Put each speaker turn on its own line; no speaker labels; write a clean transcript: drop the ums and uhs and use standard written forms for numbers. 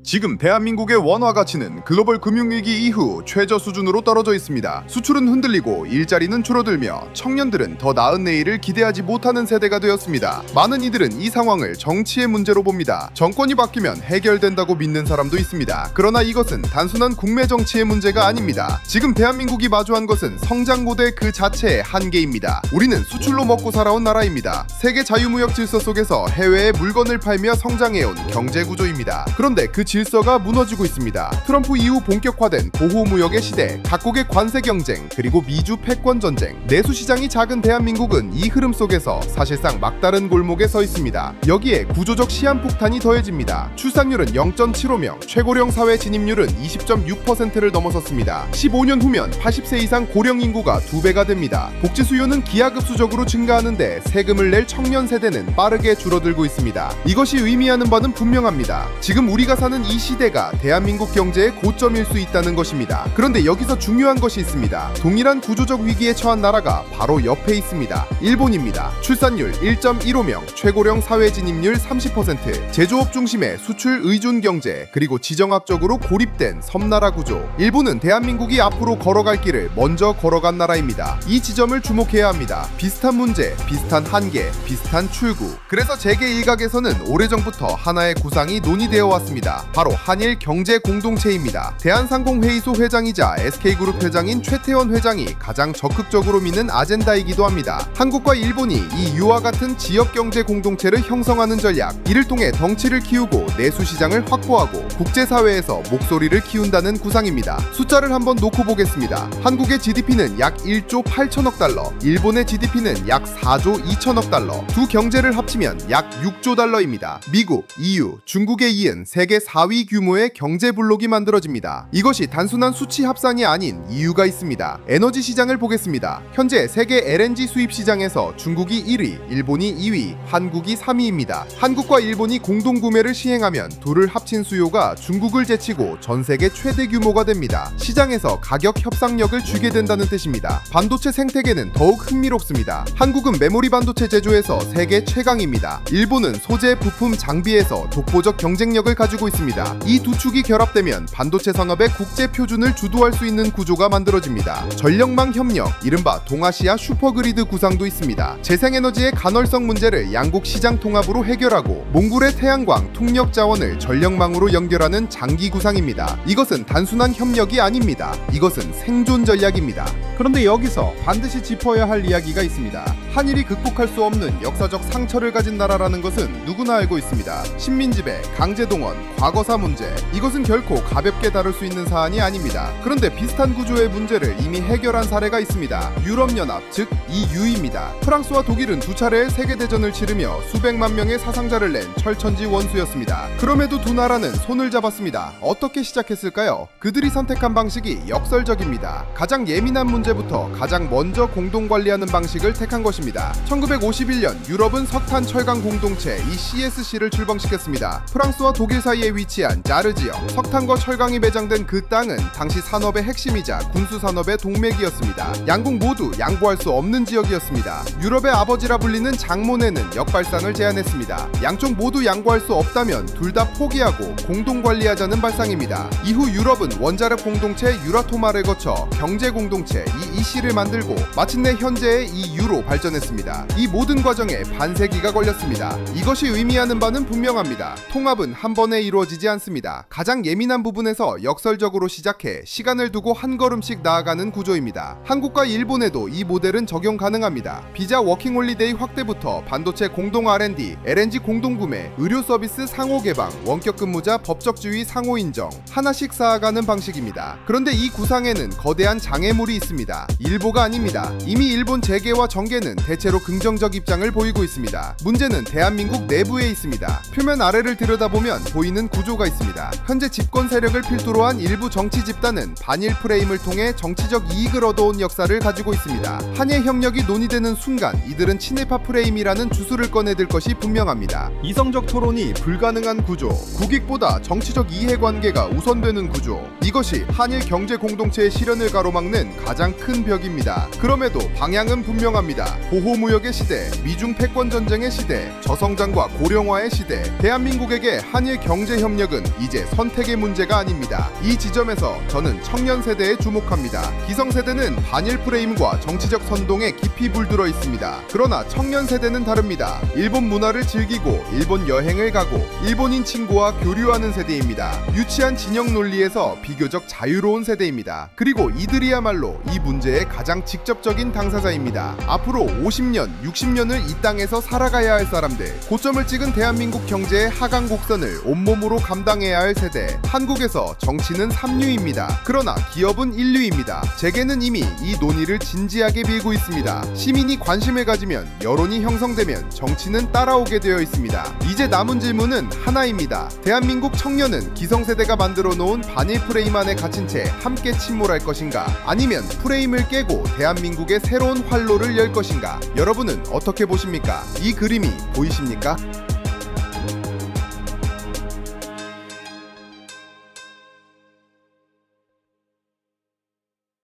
지금 대한민국의 원화 가치는 글로벌 금융위기 이후 최저 수준으로 떨어져 있습니다. 수출은 흔들리고 일자리는 줄어들며 청년들은 더 나은 내일을 기대하지 못하는 세대가 되었습니다. 많은 이들은 이 상황을 정치의 문제로 봅니다. 정권이 바뀌면 해결된다고 믿는 사람도 있습니다. 그러나 이것은 단순한 국내 정치의 문제가 아닙니다. 지금 대한민국이 마주한 것은 성장 모델 그 자체의 한계입니다. 우리는 수출로 먹고 살아온 나라입니다. 세계 자유무역 질서 속에서 해외에 물건을 팔며 성장해온 경제 구조입니다. 그런데 그 질서가 무너지고 있습니다. 트럼프 이후 본격화된 보호무역의 시대, 각국의 관세 경쟁, 그리고 미주 패권 전쟁, 내수 시장이 작은 대한민국은 이 흐름 속에서 사실상 막다른 골목에 서 있습니다. 여기에 구조적 시한폭탄이 더해집니다. 출산율은 0.75명, 최고령 사회 진입률은 20.6%를 넘어섰습니다. 15년 후면 80세 이상 고령 인구가 2배가 됩니다. 복지 수요는 기하급수적으로 증가하는데 세금을 낼 청년 세대는 빠르게 줄어들고 있습니다. 이것이 의미하는 바는 분명합니다. 지금 우리가 사는 이 시대가 대한민국 경제의 고점일 수 있다는 것입니다. 그런데 여기서 중요한 것이 있습니다. 동일한 구조적 위기에 처한 나라가 바로 옆에 있습니다. 일본입니다. 출산율 1.15명, 최고령 사회 진입률 30%, 제조업 중심의 수출 의존 경제, 그리고 지정학적으로 고립된 섬나라 구조. 일본은 대한민국이 앞으로 걸어갈 길을 먼저 걸어간 나라입니다. 이 지점을 주목해야 합니다. 비슷한 문제, 비슷한 한계, 비슷한 출구. 그래서 재계 일각에서는 오래전부터 하나의 구상이 논의되어 왔습니다. 바로 한일 경제 공동체입니다. 대한상공회의소 회장이자 SK그룹 회장인 최태원 회장이 가장 적극적으로 미는 아젠다이기도 합니다. 한국과 일본이 이 유와 같은 지역 경제 공동체를 형성하는 전략, 이를 통해 덩치를 키우고 내수 시장을 확보하고 국제사회에서 목소리를 키운다는 구상입니다. 숫자를 한번 놓고 보겠습니다. 한국의 GDP는 약 1조 8천억 달러, 일본의 GDP는 약 4조 2천억 달러, 두 경제를 합치면 약 6조 달러입니다. 미국, EU, 중국에 이은 세계 4위 규모의 경제 블록이 만들어집니다. 이것이 단순한 수치 합산이 아닌 이유가 있습니다. 에너지 시장을 보겠습니다. 현재 세계 LNG 수입 시장에서 중국이 1위, 일본이 2위, 한국이 3위입니다. 한국과 일본이 공동 구매를 시행하면 둘을 합친 수요가 중국을 제치고 전 세계 최대 규모가 됩니다. 시장에서 가격 협상력을 쥐게 된다는 뜻입니다. 반도체 생태계는 더욱 흥미롭습니다. 한국은 메모리 반도체 제조에서 세계 최강입니다. 일본은 소재, 부품, 장비에서 독보적 경쟁력을 가지고 있습니다. 이 두 축이 결합되면 반도체 산업의 국제 표준을 주도할 수 있는 구조가 만들어집니다. 전력망 협력, 이른바 동아시아 슈퍼그리드 구상도 있습니다. 재생에너지의 간헐성 문제를 양국 시장 통합으로 해결하고 몽골의 태양광, 풍력 자원을 전력망으로 연결하는 장기 구상입니다. 이것은 단순한 협력이 아닙니다. 이것은 생존 전략입니다. 그런데 여기서 반드시 짚어야 할 이야기가 있습니다. 한일이 극복할 수 없는 역사적 상처를 가진 나라라는 것은 누구나 알고 있습니다. 식민지배, 강제동원, 과거사 문제, 이것은 결코 가볍게 다룰 수 있는 사안이 아닙니다. 그런데 비슷한 구조의 문제를 이미 해결한 사례가 있습니다. 유럽연합, 즉 EU입니다. 프랑스와 독일은 두 차례의 세계대전을 치르며 수백만 명의 사상자를 낸 철천지 원수였습니다. 그럼에도 두 나라는 손을 잡았습니다. 어떻게 시작했을까요? 그들이 선택한 방식이 역설적입니다. 가장 예민한 문제부터 가장 먼저 공동관리하는 방식을 택한 것입니다. 1951년 유럽은 석탄 철강 공동체 CSC를 출범시켰습니다. 프랑스와 독일 사이에 위치한 자르 지역, 석탄과 철강이 매장된 그 땅은 당시 산업의 핵심이자 군수 산업의 동맥이었습니다. 양국 모두 양보할 수 없는 지역이었습니다. 유럽의 아버지라 불리는 장모네는 역발상을 제안했습니다. 양쪽 모두 양보할 수 없다면 둘 다 포기하고 공동 관리하자는 발상입니다. 이후 유럽은 원자력 공동체 유라토마를 거쳐 경제 공동체 EEC를 만들고 마침내 현재의 EU로 발전했습니다. 이 모든 과정에 반세기가 걸렸습니다. 이것이 의미하는 바는 분명합니다. 통합은 한 번에 이루어지지 않습니다. 가장 예민한 부분에서 역설적으로 시작해 시간을 두고 한 걸음씩 나아가는 구조입니다. 한국과 일본에도 이 모델은 적용 가능합니다. 비자 워킹홀리데이 확대부터 반도체 공동 R&D, LNG 공동 구매, 의료 서비스 상호 개방, 원격 근무자 법적 지위 상호 인정, 하나씩 쌓아가는 방식입니다. 그런데 이 구상에는 거대한 장애물이 있습니다. 일보가 아닙니다. 이미 일본 재계와 정계는 대체로 긍정적 입장을 보이고 있습니다. 문제는 대한민국 내부에 있습니다. 표면 아래를 들여다보면 보이는 구조가 있습니다. 현재 집권 세력을 필두로 한 일부 정치 집단은 반일 프레임을 통해 정치적 이익을 얻어온 역사를 가지고 있습니다. 한일 협력이 논의되는 순간 이들은 친일파 프레임이라는 주술을 꺼내들 것이 분명합니다. 이성적 토론이 불가능한 구조, 국익보다 정치적 이해관계가 우선되는 구조, 이것이 한일 경제 공동체의 실현을 가로막는 가장 큰 벽입니다. 그럼에도 방향은 분명합니다. 보호무역의 시대, 미중 패권 전쟁의 시대, 저성장과 고령화의 시대, 대한민국에게 한일 경제 협력 기억력은 이제 선택의 문제가 아닙니다. 이 지점에서 저는 청년 세대에 주목합니다. 기성세대는 반일 프레임과 정치적 선동에 깊이 물들어 있습니다. 그러나 청년 세대는 다릅니다. 일본 문화를 즐기고 일본 여행을 가고 일본인 친구와 교류하는 세대입니다. 유치한 진영 논리에서 비교적 자유로운 세대입니다. 그리고 이들이야말로 이 문제의 가장 직접적인 당사자입니다. 앞으로 50년, 60년을 이 땅에서 살아가야 할 사람들, 고점을 찍은 대한민국 경제의 하강 곡선을 온몸으로 감당해야 할 세대. 한국에서 정치는 3류입니다. 그러나 기업은 1류입니다. 재계는 이미 이 논의를 진지하게 빌고 있습니다. 시민이 관심을 가지면, 여론이 형성되면 정치는 따라오게 되어 있습니다. 이제 남은 질문은 하나입니다. 대한민국 청년은 기성세대가 만들어 놓은 반일 프레임 안에 갇힌 채 함께 침몰할 것인가? 아니면 프레임을 깨고 대한민국의 새로운 활로를 열 것인가? 여러분은 어떻게 보십니까? 이 그림이 보이십니까?